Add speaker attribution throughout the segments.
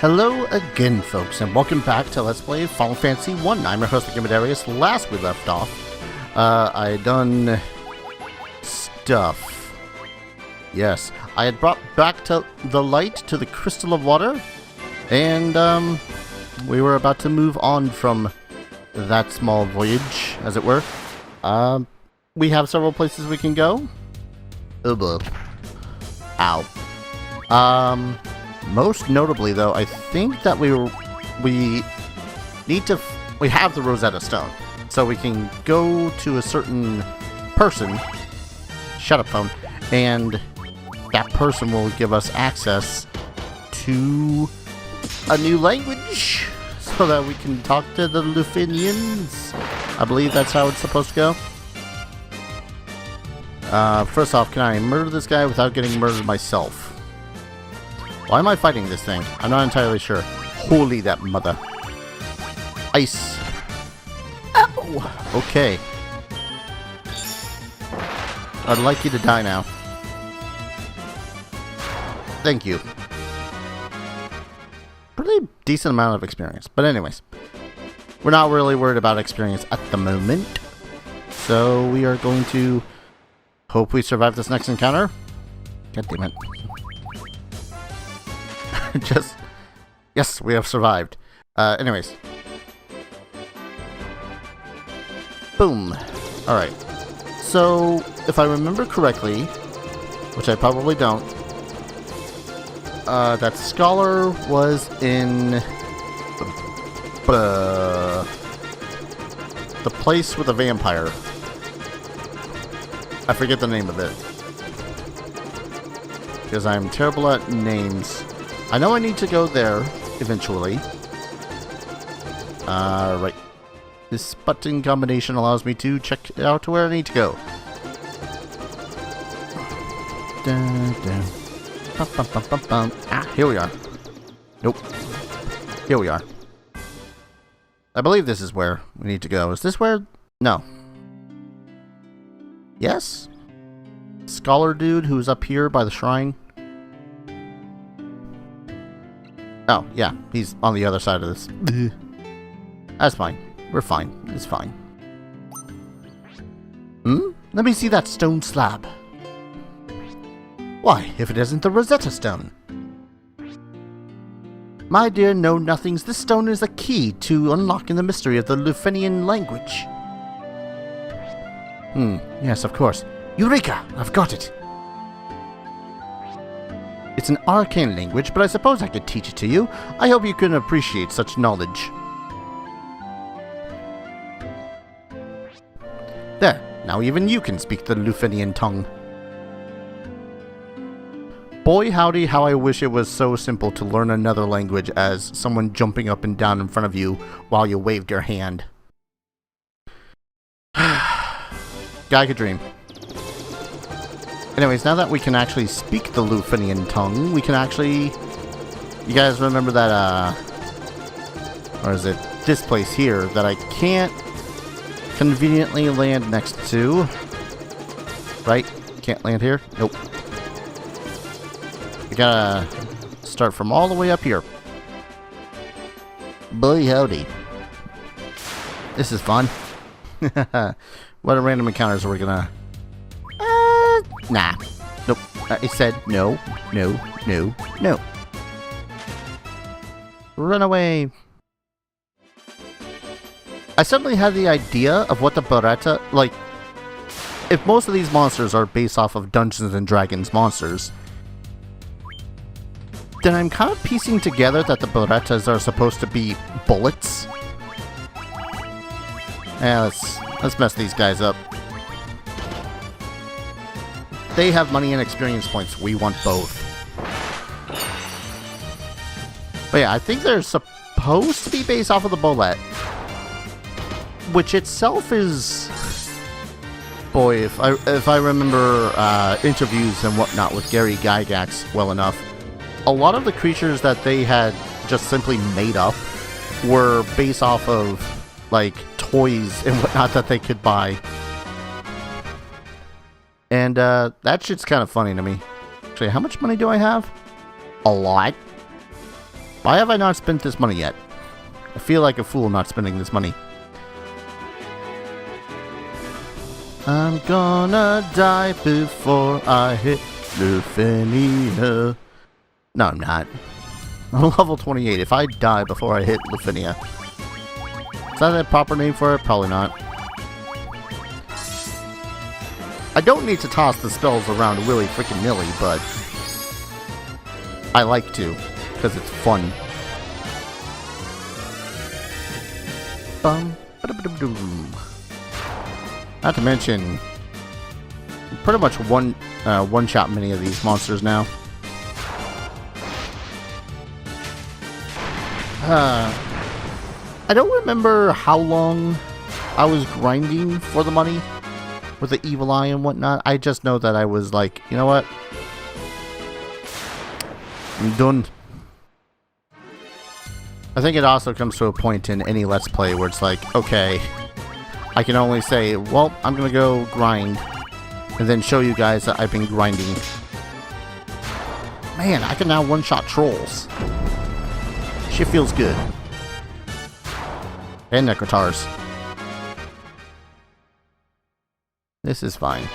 Speaker 1: Hello again, folks, and welcome back to Let's Play Final Fantasy 1. I'm your host, Darius. Last we left off, I done stuff. Yes, I had brought back to the light to the crystal of water, and we were about to move on from that small voyage, as it were. We have several places we can go. Ow. Most notably, though, I think that we have the Rosetta Stone, so we can go to a certain person. Shut up, phone. And that person will give us access to a new language, so that we can talk to the Lufinians. I believe that's how it's supposed to go. First off, can I murder this guy without getting murdered myself? Why am I fighting this thing? I'm not entirely sure. Holy that mother. Ice. Ow! Okay. I'd like you to die now. Thank you. Pretty decent amount of experience. But anyways. We're not really worried about experience at the moment. So we are going to hope we survive this next encounter. God damn it. Yes, we have survived. Anyways. Boom. Alright. So, if I remember correctly, which I probably don't, that scholar was in the place with the vampire. I forget the name of it. Because I'm terrible at names. I know I need to go there eventually. Right. This button combination allows me to check out where I need to go. Ah, here we are. Nope. Here we are. I believe this is where we need to go. Is this where? No. Yes? Scholar dude who's up here by the shrine. Oh, yeah, he's on the other side of this. That's fine. We're fine. It's fine. Let me see that stone slab. Why, if it isn't the Rosetta Stone? My dear know-nothings, this stone is a key to unlocking the mystery of the Lufinian language. Yes, of course. Eureka! I've got it! It's an arcane language, but I suppose I could teach it to you. I hope you can appreciate such knowledge. There, now even you can speak the Lufinian tongue. Boy howdy, how I wish it was so simple to learn another language as someone jumping up and down in front of you while you waved your hand. Guy could dream. Anyways, now that we can actually speak the Lufinian tongue, we can actually... You guys remember that, or is it this place here that I can't conveniently land next to? Right? Can't land here? Nope. We gotta start from all the way up here. Boy howdy. This is fun. What random encounters are we gonna... Nah. Nope. I said no, no, no, no. Run away. I suddenly had the idea of what the Beretta... Like, if most of these monsters are based off of Dungeons and Dragons monsters, then I'm kind of piecing together that the Berettas are supposed to be bullets. Yeah, let's mess these guys up. They have money and experience points. We want both. But yeah, I think they're supposed to be based off of the bullet, which itself is... Boy, if I remember interviews and whatnot with Gary Gygax well enough, a lot of the creatures that they had just simply made up were based off of, like, toys and whatnot that they could buy. And that shit's kind of funny to me. Actually, how much money do I have? A lot. Why have I not spent this money yet? I feel like a fool not spending this money. I'm gonna die before I hit Lufinia. No, I'm not. I'm level 28. If I die before I hit Lufinia. Is that a proper name for it? Probably not. I don't need to toss the spells around willy freaking nilly, but I like to, because it's fun. Not to mention, pretty much one-shot many of these monsters now. I don't remember how long I was grinding for the money with the evil eye and whatnot. I just know that I was like, you know what? I'm done. I think it also comes to a point in any Let's Play where it's like, okay, I can only say, well, I'm gonna go grind, and then show you guys that I've been grinding. Man, I can now one-shot trolls. Shit feels good. And Necrotars. This is fine.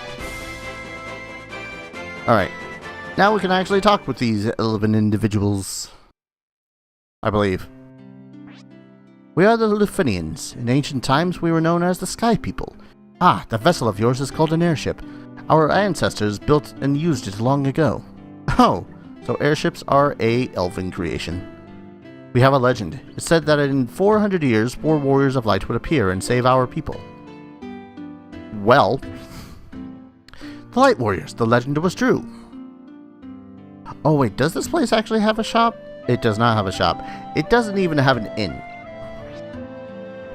Speaker 1: Alright. Now we can actually talk with these 11 individuals. I believe. We are the Lufinians. In ancient times, we were known as the Sky People. Ah, the vessel of yours is called an airship. Our ancestors built and used it long ago. Oh, so airships are a elven creation. We have a legend. It's said that in 400 years, 4 warriors of light would appear and save our people. Well, the Light Warriors. The legend was true. Oh wait, does this place actually have a shop? It does not have a shop. It doesn't even have an inn.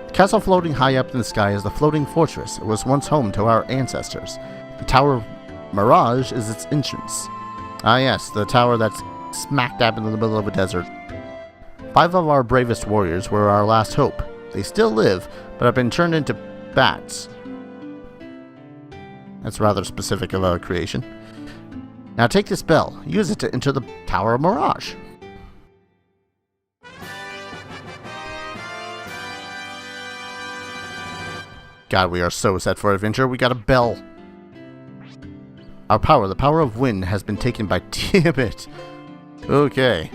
Speaker 1: The castle floating high up in the sky is the floating fortress. It was once home to our ancestors. The Tower of Mirage is its entrance. Ah yes, the tower that's smack dab in the middle of a desert. 5 of our bravest warriors were our last hope. They still live, but have been turned into bats. That's rather specific of a creation. Now take this bell. Use it to enter the Tower of Mirage. God, we are so set for adventure. We got a bell. Our power, the power of wind, has been taken by Tiamat. Okay.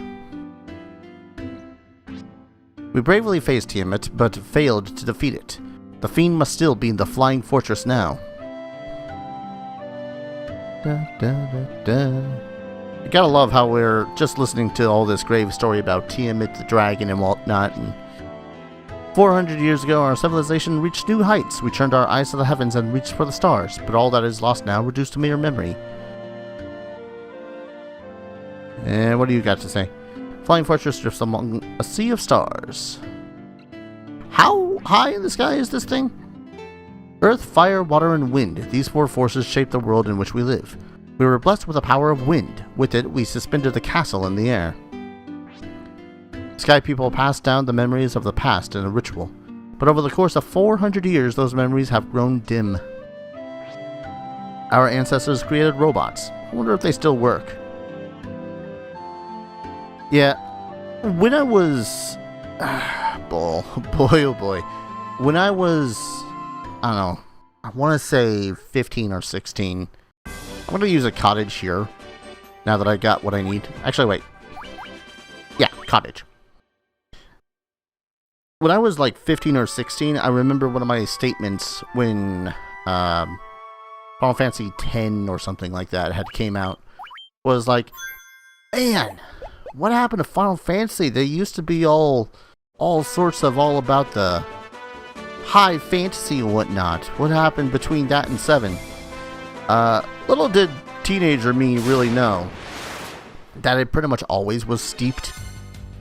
Speaker 1: We bravely faced Tiamat, but failed to defeat it. The fiend must still be in the flying fortress now. You gotta love how we're just listening to all this grave story about Tiamat the dragon and whatnot. And 400 years ago, our civilization reached new heights. We turned our eyes to the heavens and reached for the stars, but all that is lost now, reduced to mere memory. And what do you got to say? Flying fortress drifts among a sea of stars. How high in the sky is this thing? Earth, fire, water, and wind. These 4 forces shape the world in which we live. We were blessed with the power of wind. With it, we suspended the castle in the air. Sky people passed down the memories of the past in a ritual. But over the course of 400 years, those memories have grown dim. Our ancestors created robots. I wonder if they still work. Yeah, when I was... boy, oh boy. When I was... I don't know. I want to say 15 or 16. I'm going to use a cottage here. Now that I got what I need. Actually, wait. Yeah, cottage. When I was like 15 or 16, I remember one of my statements when Final Fantasy X or something like that had came out. Was like, man, what happened to Final Fantasy? They used to be all sorts of all about the high fantasy and whatnot. What happened between that and 7? Little did teenager me really know that it pretty much always was steeped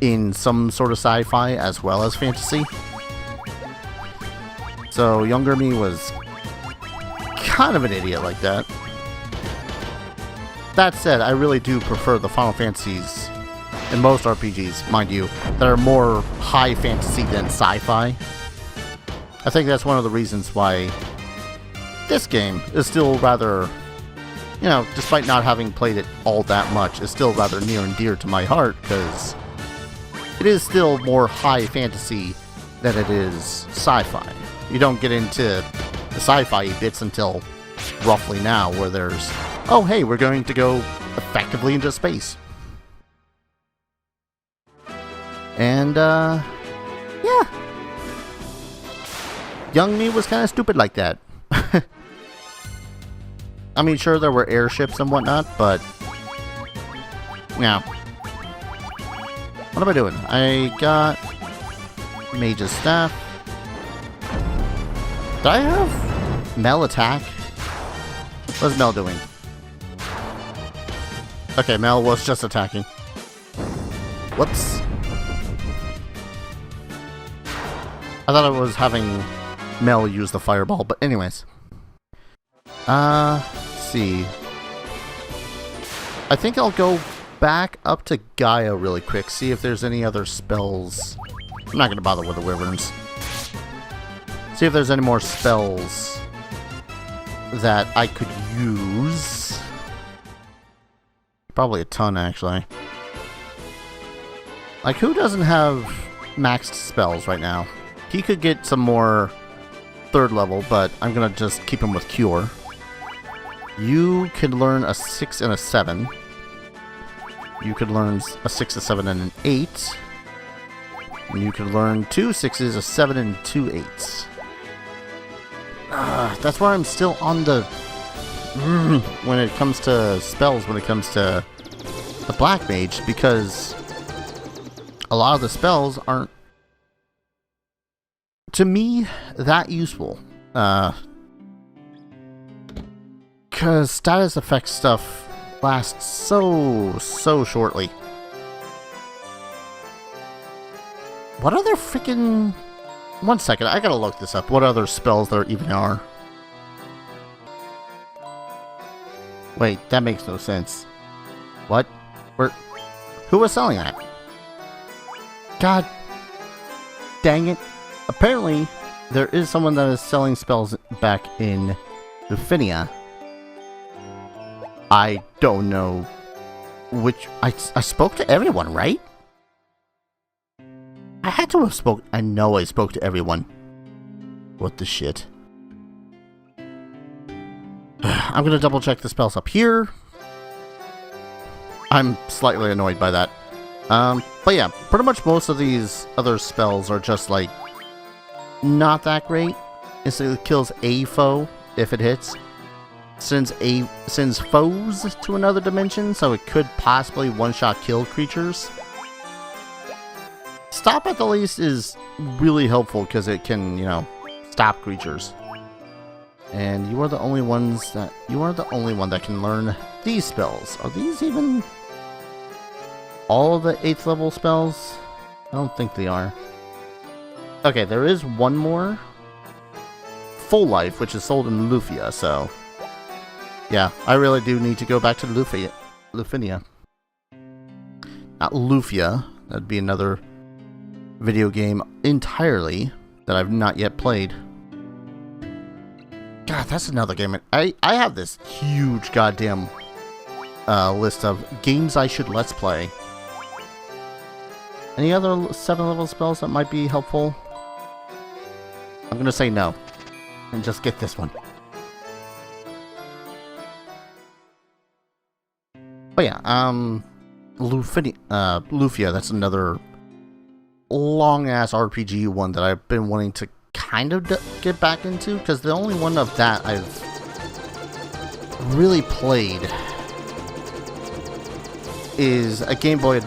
Speaker 1: in some sort of sci-fi as well as fantasy. So younger me was kind of an idiot like that. That said, I really do prefer the Final Fantasies in most RPGs, mind you, that are more high fantasy than sci-fi. I think that's one of the reasons why this game is still rather, you know, despite not having played it all that much, is still rather near and dear to my heart, because it is still more high fantasy than it is sci-fi. You don't get into the sci-fi bits until roughly now, where there's, oh hey, we're going to go effectively into space. And, yeah. Young me was kind of stupid like that. I mean, sure, there were airships and whatnot, but... yeah. What am I doing? I got... Mage's Staff. Did I have Mel attack? What's Mel doing? Okay, Mel was just attacking. Whoops. I thought I was having Mel use the fireball, but anyways. Let's see. I think I'll go back up to Gaia really quick, see if there's any other spells. I'm not going to bother with the wyverns. See if there's any more spells that I could use. Probably a ton, actually. Like, who doesn't have maxed spells right now? He could get some more 3rd level, but I'm going to just keep him with Cure. You could learn a 6 and a 7. You could learn a 6, a 7, and an 8. And you could learn 2 6s, a 7, and 2 8s. That's why I'm still on the... when it comes to spells, when it comes to the Black Mage, because a lot of the spells aren't, to me, that useful. Because status effect stuff lasts so shortly. What other freaking... One second, I gotta look this up. What other spells there even are? Wait, that makes no sense. What? Where? Who was selling that? God dang it. Apparently, there is someone that is selling spells back in Lufinia. I don't know which... I spoke to everyone, right? I had to have spoke... I know I spoke to everyone. What the shit? I'm gonna double check the spells up here. I'm slightly annoyed by that. But yeah, pretty much most of these other spells are just like... not that great. It kills a foe if it hits. Sends foes to another dimension, so it could possibly one-shot kill creatures. Stop at the least is really helpful because it can, you know, stop creatures. And you are the only ones that... you are the only one that can learn these spells. Are these even all of the 8th level spells? I don't think they are. Okay, there is one more. Full Life, which is sold in Lufia, so... yeah, I really do need to go back to Lufinia. Not Lufia. That'd be another video game entirely that I've not yet played. God, that's another game. I have this huge goddamn list of games I should let's play. Any other 7th-level spells that might be helpful? I'm gonna say no. And just get this one. But yeah, Lufia, that's another long-ass RPG one that I've been wanting to kind of get back into, because the only one of that I've really played is a Game Boy...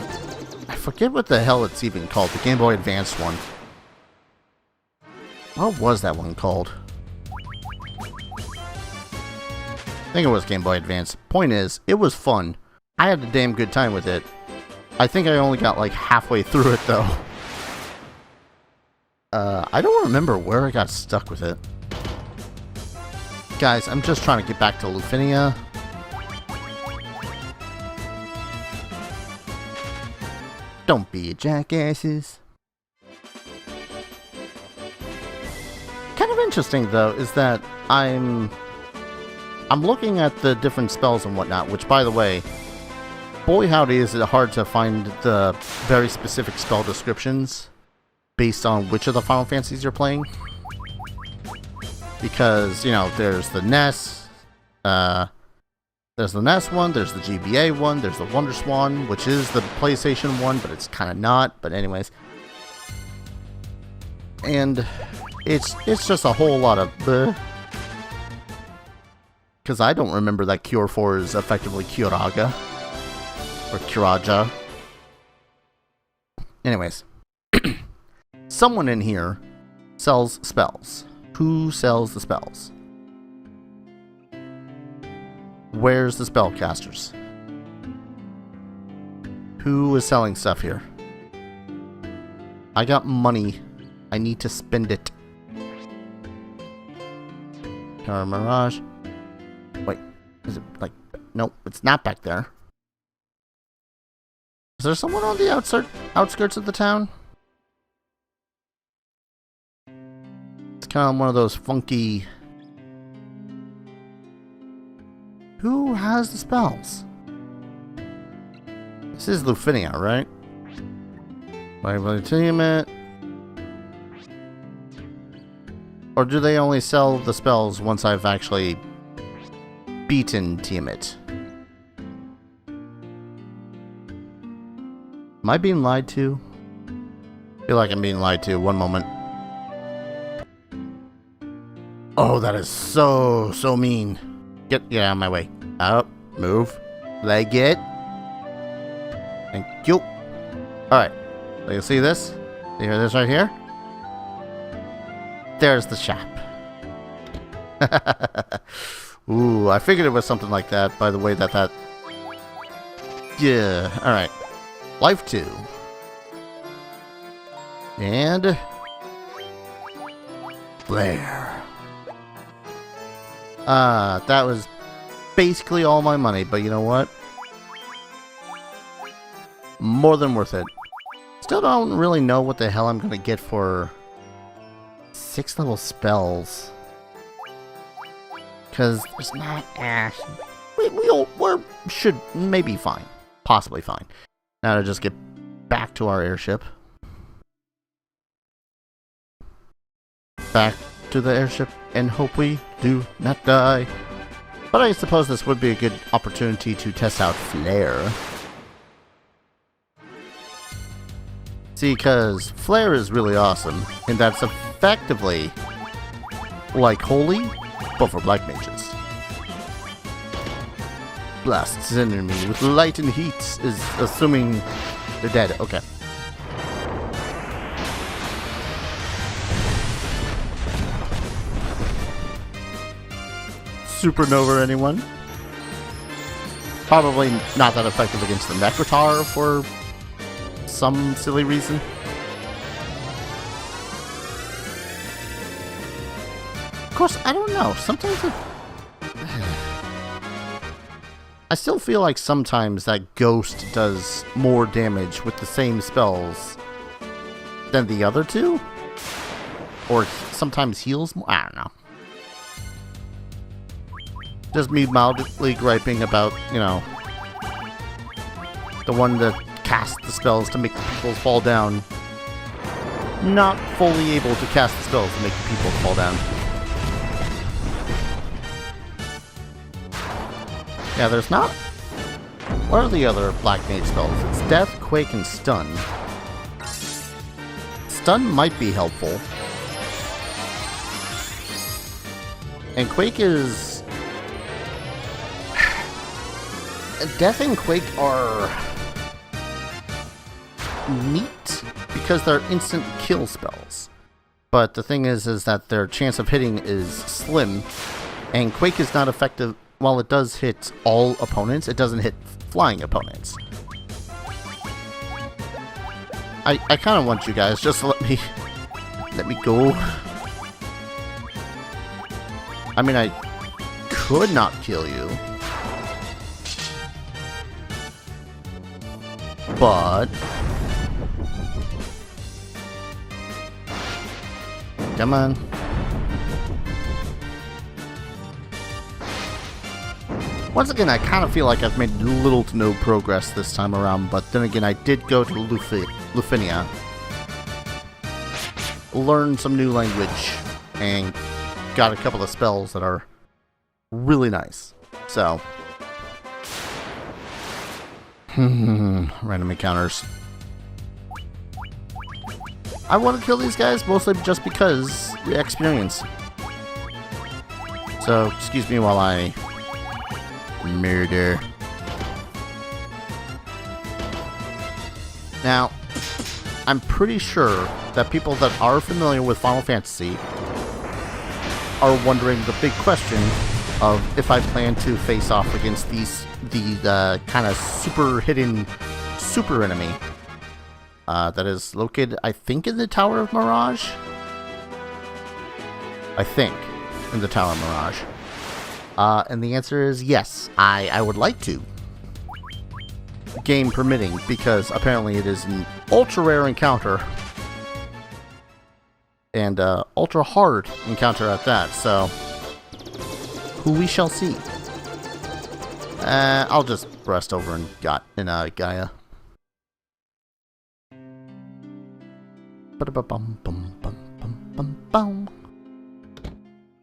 Speaker 1: I forget what the hell it's even called, the Game Boy Advance one. What was that one called? I think it was Game Boy Advance. Point is, it was fun. I had a damn good time with it. I think I only got like halfway through it though. I don't remember where I got stuck with it. Guys, I'm just trying to get back to Lufinia. Don't be jackasses. Kind of interesting though is that I'm looking at the different spells and whatnot, which by the way, boy howdy is it hard to find the very specific spell descriptions based on which of the Final Fantasies you're playing. Because, you know, there's the NES, there's the NES one, there's the GBA one, there's the Wonder Swan, which is the PlayStation one, but it's kind of not. But anyways. And it's just a whole lot of bleh. Because I don't remember that Cure 4 is effectively Curaga. Or Curaja. Anyways. Someone in here sells spells. Who sells the spells? Where's the spellcasters? Who is selling stuff here? I got money. I need to spend it. Car Mirage. Wait, is it like... Nope, it's not back there. Is there someone on the outskirts of the town? It's kind of one of those funky... Who has the spells? This is Lufinia, right? Entertainment. Or do they only sell the spells once I've actually beaten Tiamat? Am I being lied to? I feel like I'm being lied to. One moment. Oh, that is so mean. Get out of my way. Up. Move. Leg it. Thank you. Alright. So you see this? You hear this right here? There's the shop. Ooh, I figured it was something like that by the way that... Yeah, alright. Life 2. And... Blair. That was basically all my money, but you know what? More than worth it. Still don't really know what the hell I'm gonna get for 6 level spells. Because there's not... we should maybe fine. Possibly fine. Now to just get back to our airship. Back to the airship and hope we do not die. But I suppose this would be a good opportunity to test out Flare. See, because Flare is really awesome, and that's effectively like Holy, but for black mages. Blasts enemy with light and heat is assuming they're dead. Okay. Supernova, anyone? Probably not that effective against the Necrotar for some silly reason. Of course, I don't know. Sometimes it... I still feel like sometimes that Ghost does more damage with the same spells than the other two. Or sometimes heals more. I don't know. Just me mildly griping about, you know, the one that casts the spells to make the people fall down. Not fully able to cast the spells to make the people fall down. Yeah, there's not... What are the other Black Mage spells? It's Death, Quake, and Stun. Stun might be helpful. And Quake is... Death and Quake are neat because they're instant kill spells. But the thing is that their chance of hitting is slim, and Quake is not effective. While it does hit all opponents, it doesn't hit flying opponents. I kind of want you guys just to let me go. I mean, I could not kill you. But... Come on. Once again, I kind of feel like I've made little to no progress this time around, but then again, I did go to Lufinia, learn some new language, and got a couple of spells that are really nice. So, random encounters. I want to kill these guys mostly just because the experience. So, excuse me while I murder. Now, I'm pretty sure that people that are familiar with Final Fantasy are wondering the big question of if I plan to face off against the kind of super hidden super enemy that is located, I think, in the Tower of Mirage? I think, in the Tower of Mirage. And the answer is yes, I would like to. Game permitting, because apparently it is an ultra rare encounter. And ultra hard encounter at that, so who we shall see. I'll just rest over in Gaia. But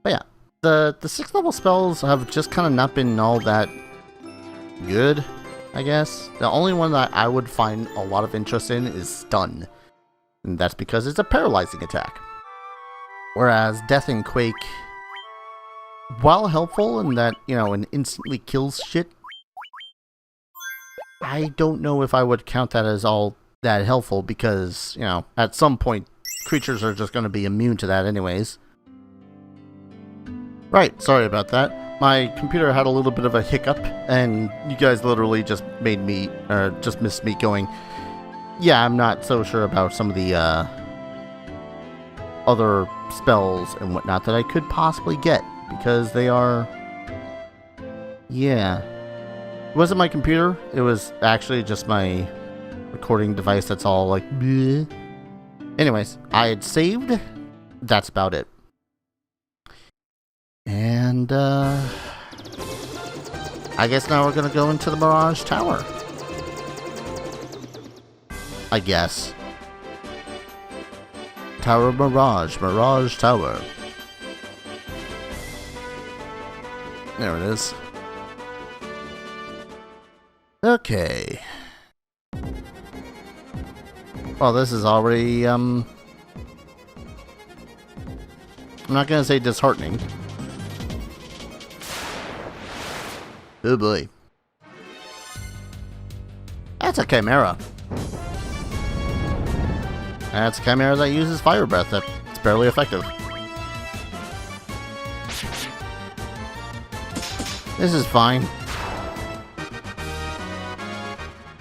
Speaker 1: yeah, the 6th level spells have just kind of not been all that good, I guess. The only one that I would find a lot of interest in is Stun. And that's because it's a paralyzing attack. Whereas Death and Quake, while helpful in that, you know, it instantly kills shit, I don't know if I would count that as all that helpful because, you know, at some point, creatures are just going to be immune to that anyways. Right, sorry about that. My computer had a little bit of a hiccup, and you guys literally just made me, just missed me going, yeah, I'm not so sure about some of the, other spells and whatnot that I could possibly get, because they are, yeah. It wasn't my computer, it was actually just my recording device that's all like, bleh. Anyways, I had saved, that's about it. And, I guess now we're gonna go into the Mirage Tower. I guess. Tower of Mirage, Mirage Tower. There it is. Okay. Well, this is already, I'm not gonna say disheartening. Oh boy. That's a Chimera. That's a Chimera that uses Fire Breath. That's barely effective. This is fine.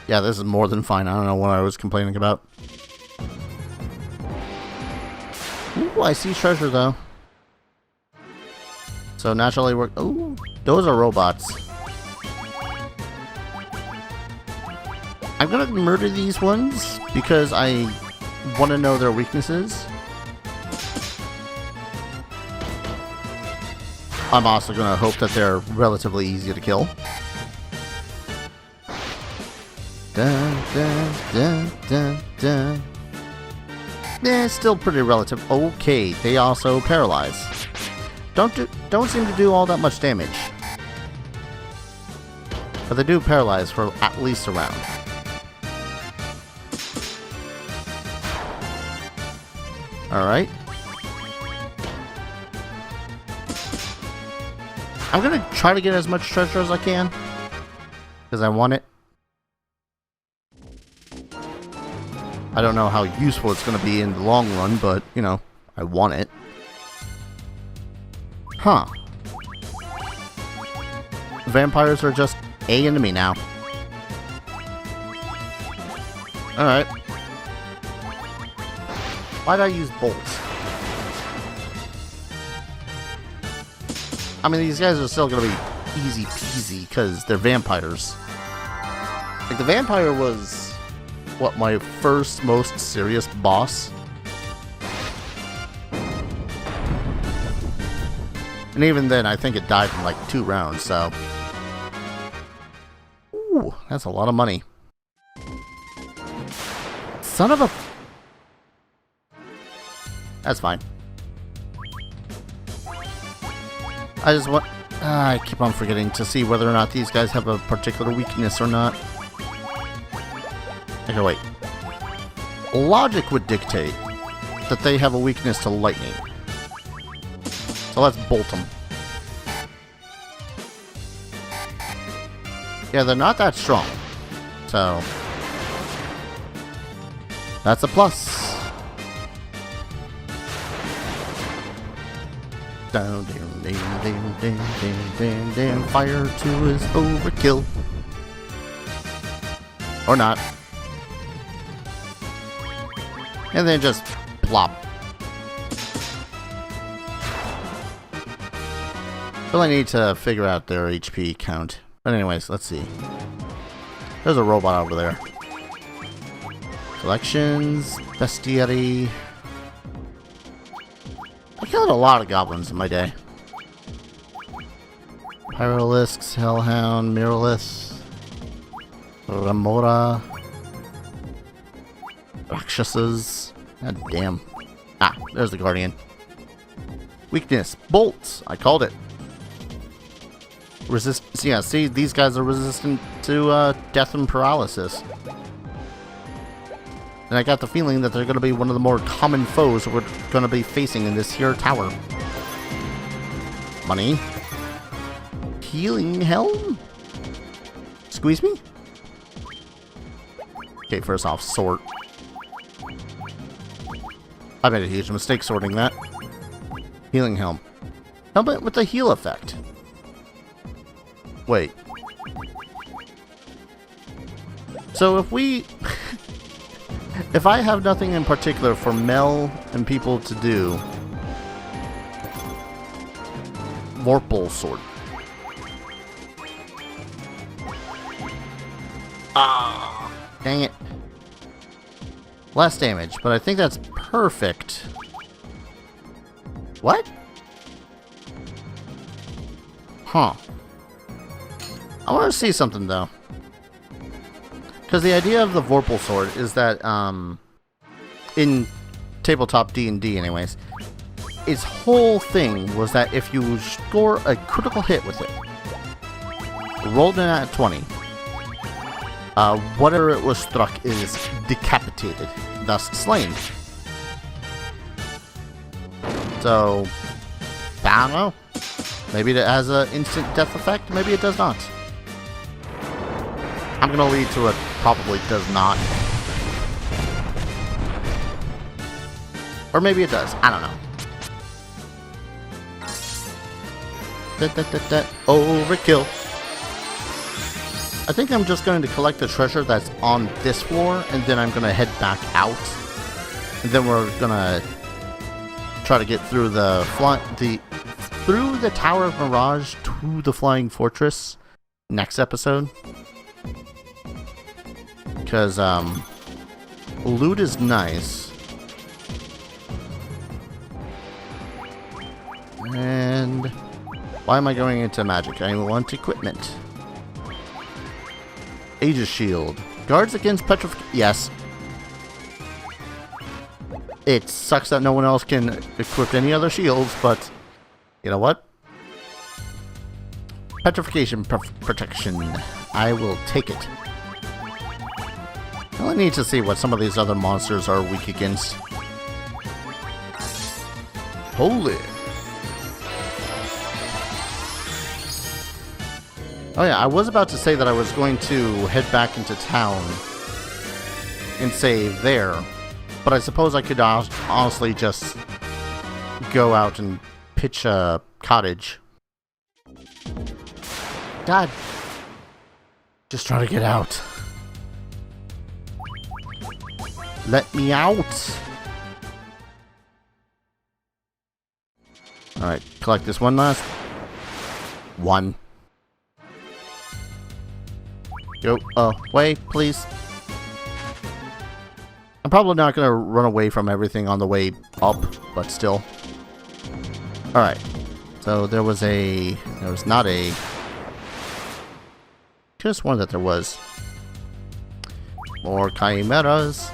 Speaker 1: Yeah, this is more than fine. I don't know what I was complaining about. Ooh, I see treasure though. So naturally we're... Ooh, those are robots. I'm gonna murder these ones because I want to know their weaknesses. I'm also gonna hope that they're relatively easy to kill. Dun, dun, dun, dun, dun. It's still pretty relative. Okay, they also paralyze. Don't seem to do all that much damage. But they do paralyze for at least a round. Alright. I'm gonna try to get as much treasure as I can. Because I want it. I don't know how useful it's gonna be in the long run, but, you know, I want it. Huh. Vampires are just an enemy now. Alright. Why'd I use bolts? I mean, these guys are still gonna be easy peasy because they're vampires. Like, the vampire was, what, my first most serious boss? And even then, I think it died in like 2 rounds, so... Ooh, that's a lot of money. Son of a... That's fine. I just want... I keep on forgetting to see whether or not these guys have a particular weakness or not. Okay, wait. Logic would dictate that they have a weakness to lightning. So let's bolt them. Yeah, they're not that strong. So... that's a plus. Down, down, down, down, down, down, down. Fire 2 is overkill. Or not. And then just plop. Really need to figure out their HP count. But anyways, let's see. There's a robot over there. Collections, bestiary. I killed a lot of goblins in my day. Pyralisks, Hellhound, Miralith, Remora, Rakshasas. God damn. Ah, there's the Guardian. Weakness, bolts. I called it. Resist. Yeah, see, these guys are resistant to death and paralysis. And I got the feeling that they're going to be one of the more common foes we're going to be facing in this here tower. Money. Healing Helm? Squeeze me? Okay, first off, sort. I made a huge mistake sorting that. Healing Helm. Helmet with the heal effect. Wait. So if we... if I have nothing in particular for Mel and people to do... Vorpal Sword. Ah, dang it. Less damage, but I think that's perfect. What? Huh. I want to see something, though. Because the idea of the Vorpal Sword is that, in tabletop D&D anyways, its whole thing was that if you score a critical hit with it, rolled in at 20, whatever it was struck is decapitated, thus slain. So, I don't know. Maybe it has an instant death effect, maybe it does not. I'm gonna lead to it probably does not. Or maybe it does, I don't know. Overkill. I think I'm just going to collect the treasure that's on this floor, and then I'm gonna head back out. And then we're gonna try to get through through the Tower of Mirage to the Flying Fortress next episode. Because, loot is nice. And why am I going into magic? I want equipment. Aegis Shield. Guards against petrification. Yes. It sucks that no one else can equip any other shields, but you know what? Petrification protection. I will take it. I need to see what some of these other monsters are weak against. Holy. Oh yeah, I was about to say that I was going to head back into town and save there, but I suppose I could honestly just go out and pitch a cottage. God. Just trying to get out. Let me out! Alright, collect this one last. One. Go away, please. I'm probably not gonna run away from everything on the way up, but still. Alright. So there was not a... Could have sworn that there was. More chimeras.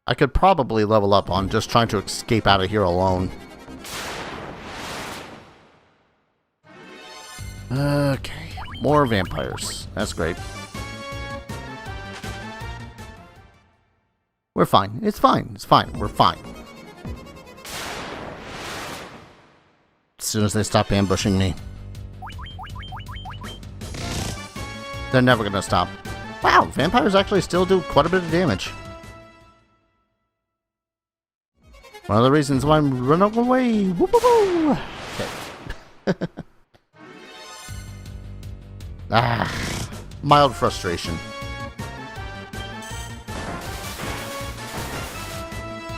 Speaker 1: I could probably level up on just trying to escape out of here alone. Okay, more vampires. That's great. We're fine. It's fine. It's fine. We're fine. As soon as they stop ambushing me. They're never gonna stop. Wow, vampires actually still do quite a bit of damage. One of the reasons why I'm running away. Woo -woo -woo. Okay. Mild frustration.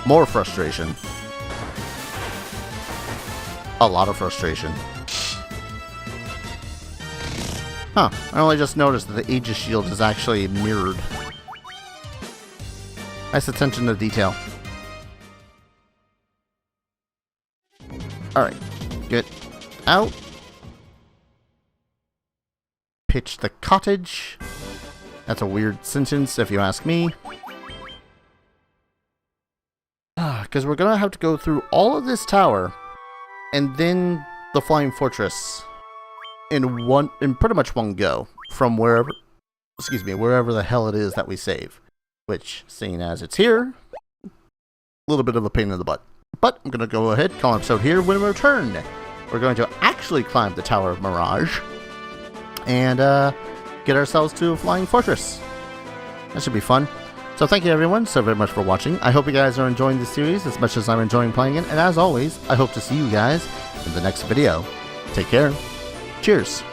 Speaker 1: More frustration. A lot of frustration. Huh, I only just noticed that the Aegis shield is actually mirrored. Nice attention to detail. Alright, get out. Pitch the cottage. That's a weird sentence if you ask me. Because we're gonna have to go through all of this tower and then the flying fortress in pretty much one go from wherever the hell it is that we save. Which, seeing as it's here, a little bit of a pain in the butt. But I'm gonna go ahead, call an episode here. When we return, we're going to actually climb the Tower of Mirage and get ourselves to a flying fortress. That should be fun. So thank you everyone so very much for watching. I hope you guys are enjoying this series as much as I'm enjoying playing it. And as always, I hope to see you guys in the next video. Take care. Cheers.